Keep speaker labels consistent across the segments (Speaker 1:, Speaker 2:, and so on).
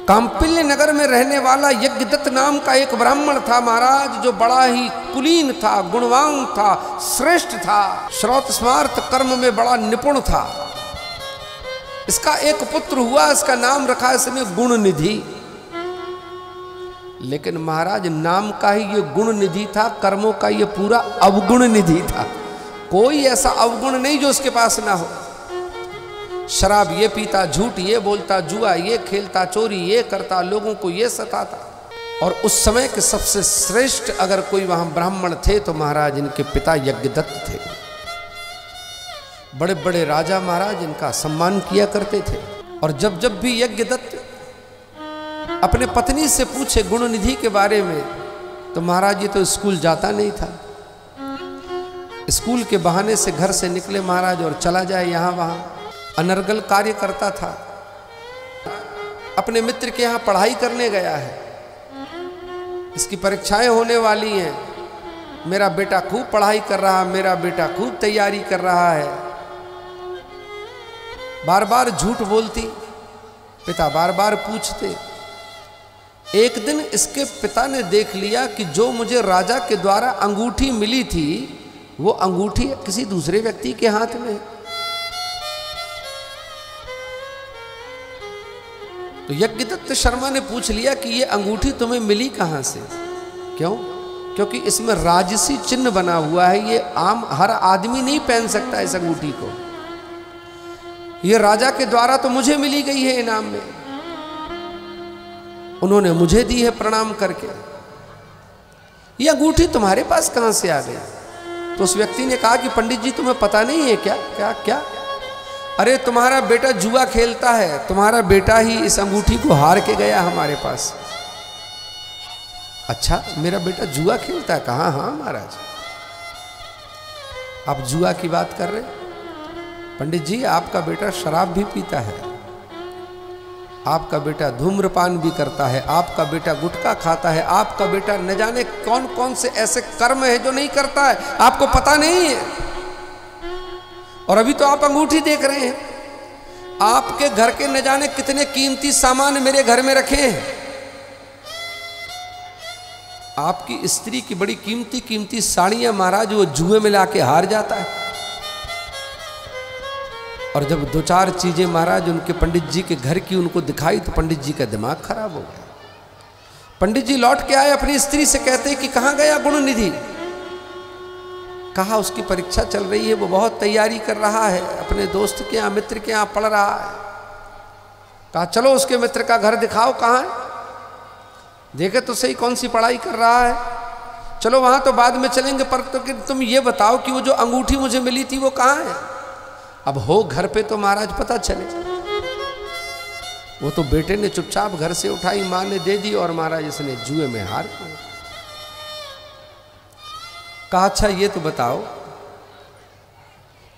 Speaker 1: कांपिल्य नगर में रहने वाला यज्ञदत्त नाम का एक ब्राह्मण था महाराज, जो बड़ा ही कुलीन था, गुणवान था, श्रेष्ठ था, श्रौत स्मार्त कर्म में बड़ा निपुण था। इसका एक पुत्र हुआ, इसका नाम रखा इसने गुणनिधि। लेकिन महाराज नाम का ही ये गुण निधि था, कर्मों का ये पूरा अवगुण निधि था। कोई ऐसा अवगुण नहीं जो उसके पास ना हो। शराब ये पीता, झूठ ये बोलता, जुआ ये खेलता, चोरी ये करता, लोगों को ये सताता। और उस समय के सबसे श्रेष्ठ अगर कोई वहां ब्राह्मण थे तो महाराज इनके पिता यज्ञदत्त थे। बड़े बड़े राजा महाराज इनका सम्मान किया करते थे। और जब जब भी यज्ञदत्त अपने पत्नी से पूछे गुणनिधि के बारे में तो महाराज ये तो स्कूल जाता नहीं था। स्कूल के बहाने से घर से निकले महाराज और चला जाए यहाँ वहाँ, अनर्गल कार्य करता था। अपने मित्र के यहाँ पढ़ाई करने गया है, इसकी परीक्षाएं होने वाली हैं, मेरा बेटा खूब पढ़ाई कर रहा है, मेरा बेटा खूब तैयारी कर रहा है। बार बार झूठ बोलती, पिता बार बार पूछते। एक दिन इसके पिता ने देख लिया कि जो मुझे राजा के द्वारा अंगूठी मिली थी वो अंगूठी किसी दूसरे व्यक्ति के हाथ में है। तो यज्ञदत्त शर्मा ने पूछ लिया कि ये अंगूठी तुम्हें मिली कहां से? क्यों? क्योंकि इसमें राजसी चिन्ह बना हुआ है, ये आम हर आदमी नहीं पहन सकता इस अंगूठी को। ये राजा के द्वारा तो मुझे मिली गई है इनाम में, उन्होंने मुझे दी है प्रणाम करके। ये अंगूठी तुम्हारे पास कहां से आ गई? तो उस व्यक्ति ने कहा कि पंडित जी तुम्हें पता नहीं है क्या? क्या क्या? अरे तुम्हारा बेटा जुआ खेलता है, तुम्हारा बेटा ही इस अंगूठी को हार के गया हमारे पास। अच्छा, मेरा बेटा जुआ खेलता है? कहा हाँ महाराज। आप जुआ की बात कर रहे? पंडित जी आपका बेटा शराब भी पीता है, आपका बेटा धूम्रपान भी करता है, आपका बेटा गुटखा खाता है, आपका बेटा न जाने कौन कौन से ऐसे कर्म है जो नहीं करता है, आपको पता नहीं है। और अभी तो आप अंगूठी देख रहे हैं। आपके घर के न जाने कितने कीमती सामान मेरे घर में रखे हैं। आपकी स्त्री की बड़ी कीमती कीमती साड़ियां महाराज वो जुए में लाके हार जाता है। और जब दो चार चीजें महाराज उनके पंडित जी के घर की उनको दिखाई तो पंडित जी का दिमाग खराब हो गया। पंडित जी लौट के आए, अपनी स्त्री से कहते कि कहाँ गया गुणनिधि? कहा उसकी परीक्षा चल रही है, वो बहुत तैयारी कर रहा है, अपने दोस्त के यहाँ मित्र के यहाँ पढ़ रहा है। कहा चलो उसके मित्र का घर दिखाओ, कहाँ है, देखे तो सही कौन सी पढ़ाई कर रहा है। चलो वहां तो बाद में चलेंगे, पर तो तुम ये बताओ कि वो जो अंगूठी मुझे मिली थी वो कहाँ है? अब हो घर पे तो महाराज पता चले। वो तो बेटे ने चुपचाप घर से उठाई, माँ ने दे दी और महाराज इसने जुए में हार गया। कहा अच्छा ये तो बताओ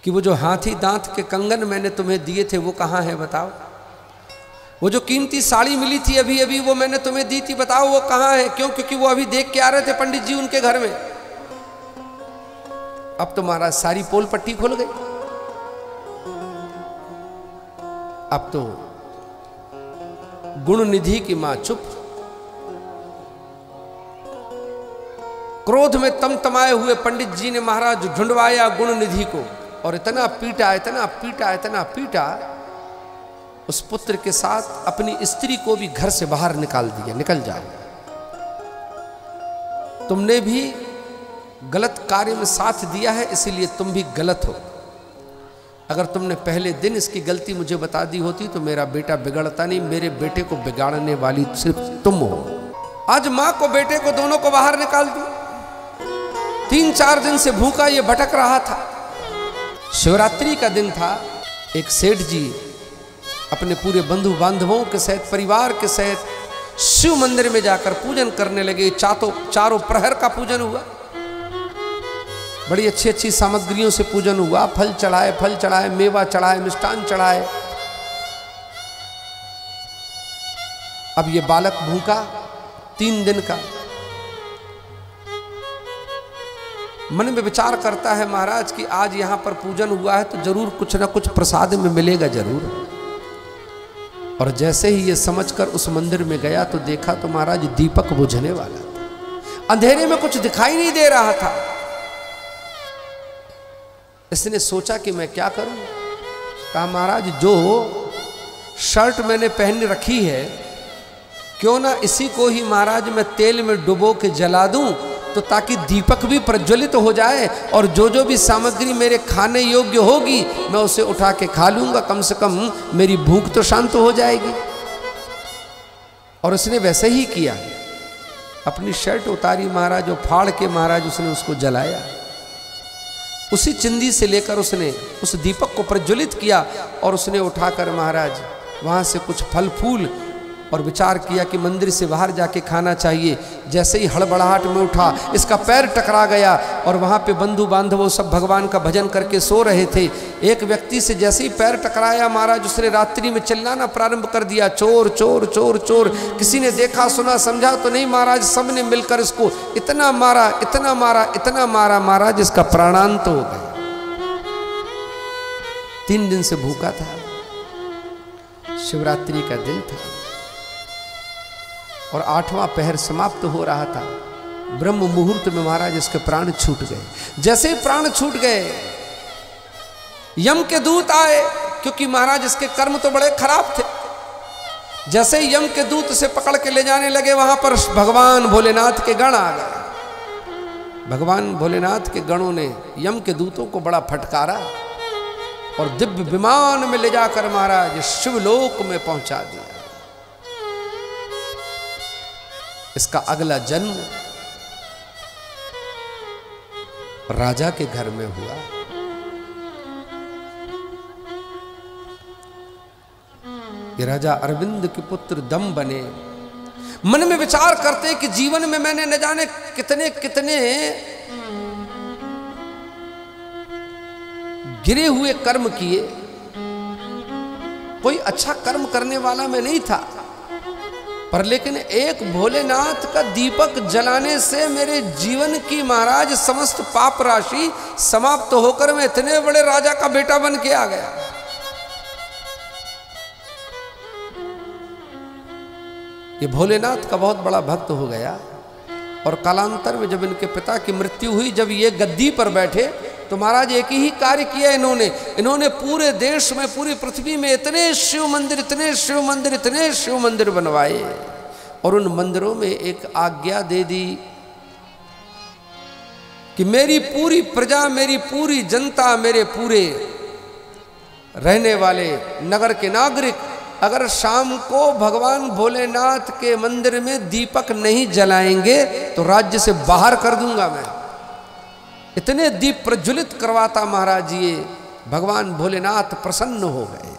Speaker 1: कि वो जो हाथी दांत के कंगन मैंने तुम्हें दिए थे वो कहाँ है, बताओ। वो जो कीमती साड़ी मिली थी अभी अभी वो मैंने तुम्हें दी थी, बताओ वो कहाँ है? क्यों? क्योंकि वो अभी देख के आ रहे थे पंडित जी उनके घर में। अब तो महाराज सारी पोल पट्टी खुल गई। अब तो गुणनिधि की मां चुप। क्रोध में तमतमाए हुए पंडित जी ने महाराज ढूंढवाया गुणनिधि को और इतना पीटा, इतना पीटा, इतना पीटा, उस पुत्र के साथ अपनी स्त्री को भी घर से बाहर निकाल दिया। निकल जाओ, तुमने भी गलत कार्य में साथ दिया है, इसीलिए तुम भी गलत हो। अगर तुमने पहले दिन इसकी गलती मुझे बता दी होती तो मेरा बेटा बिगड़ता नहीं, मेरे बेटे को बिगाड़ने वाली सिर्फ तुम हो। आज मां को बेटे को दोनों को बाहर निकाल दी। 3-4 दिन से भूखा ये भटक रहा था। शिवरात्रि का दिन था। एक सेठ जी अपने पूरे बंधु बांधवों के सहित, परिवार के सहित शिव मंदिर में जाकर पूजन करने लगे। चारों प्रहर का पूजन हुआ, बड़ी अच्छी अच्छी सामग्रियों से पूजन हुआ। फल चढ़ाए, मेवा चढ़ाए, मिष्ठान चढ़ाए। अब ये बालक भूखा 3 दिन का, मन में विचार करता है महाराज कि आज यहां पर पूजन हुआ है तो जरूर कुछ ना कुछ प्रसाद में मिलेगा जरूर। और जैसे ही ये समझकर उस मंदिर में गया तो देखा तो महाराज दीपक बुझने वाला था, अंधेरे में कुछ दिखाई नहीं दे रहा था। इसने सोचा कि मैं क्या करूं। कहा महाराज जो शर्ट मैंने पहन रखी है क्यों ना इसी को ही महाराज मैं तेल में डुबो के जला दूं, तो ताकि दीपक भी प्रज्वलित हो जाए और जो भी सामग्री मेरे खाने योग्य होगी मैं उसे उठा के खा लूंगा, कम से कम मेरी भूख तो शांत हो जाएगी। और उसने वैसे ही किया, अपनी शर्ट उतारी महाराज और फाड़ के महाराज उसने उसको जलाया। उसी चिंदी से लेकर उसने उस दीपक को प्रज्वलित किया और उसने उठाकर महाराज वहाँ से कुछ फल फूल और विचार किया कि मंदिर से बाहर जाके खाना चाहिए। जैसे ही हड़बड़ाहट में उठा, इसका पैर टकरा गया और वहाँ पे बंधु बांधव सब भगवान का भजन करके सो रहे थे। एक व्यक्ति से जैसे ही पैर टकराया महाराज उसने रात्रि में चिल्लाना प्रारंभ कर दिया, चोर चोर चोर चोर। किसी ने देखा सुना समझा तो नहीं महाराज, सबने मिलकर इसको इतना मारा इतना मारा इतना मारा महाराज इसका प्राणांत हो गया। 3 दिन से भूखा था, शिवरात्रि का दिन था और 8वां पहर समाप्त हो रहा था। ब्रह्म मुहूर्त में महाराज इसके प्राण छूट गए। जैसे ही प्राण छूट गए यम के दूत आए, क्योंकि महाराज इसके कर्म तो बड़े खराब थे। जैसे ही यम के दूत से पकड़ के ले जाने लगे वहां पर भगवान भोलेनाथ के गण आ गए। भगवान भोलेनाथ के गणों ने यम के दूतों को बड़ा फटकारा और दिव्य विमान में ले जाकर महाराज शिवलोक में पहुंचा दिया। इसका अगला जन्म राजा के घर में हुआ। ये राजा अरविंद के पुत्र दम बने। मन में विचार करते कि जीवन में मैंने न जाने कितने कितने गिरे हुए कर्म किए, कोई अच्छा कर्म करने वाला मैं नहीं था, पर लेकिन एक भोलेनाथ का दीपक जलाने से मेरे जीवन की महाराज समस्त पाप राशि समाप्त होकर मैं इतने बड़े राजा का बेटा बन के आ गया। ये भोलेनाथ का बहुत बड़ा भक्त हो गया। और कालांतर में जब इनके पिता की मृत्यु हुई, जब ये गद्दी पर बैठे तो महाराज एक ही कार्य किया इन्होंने पूरे देश में पूरी पृथ्वी में इतने शिव मंदिर इतने शिव मंदिर इतने शिव मंदिर बनवाए और उन मंदिरों में एक आज्ञा दे दी कि मेरी पूरी प्रजा, मेरी पूरी जनता, मेरे पूरे रहने वाले नगर के नागरिक अगर शाम को भगवान भोलेनाथ के मंदिर में दीपक नहीं जलाएंगे तो राज्य से बाहर कर दूंगा मैं। इतने दीप प्रज्वलित करवाता महाराज ये भगवान भोलेनाथ प्रसन्न हो गए।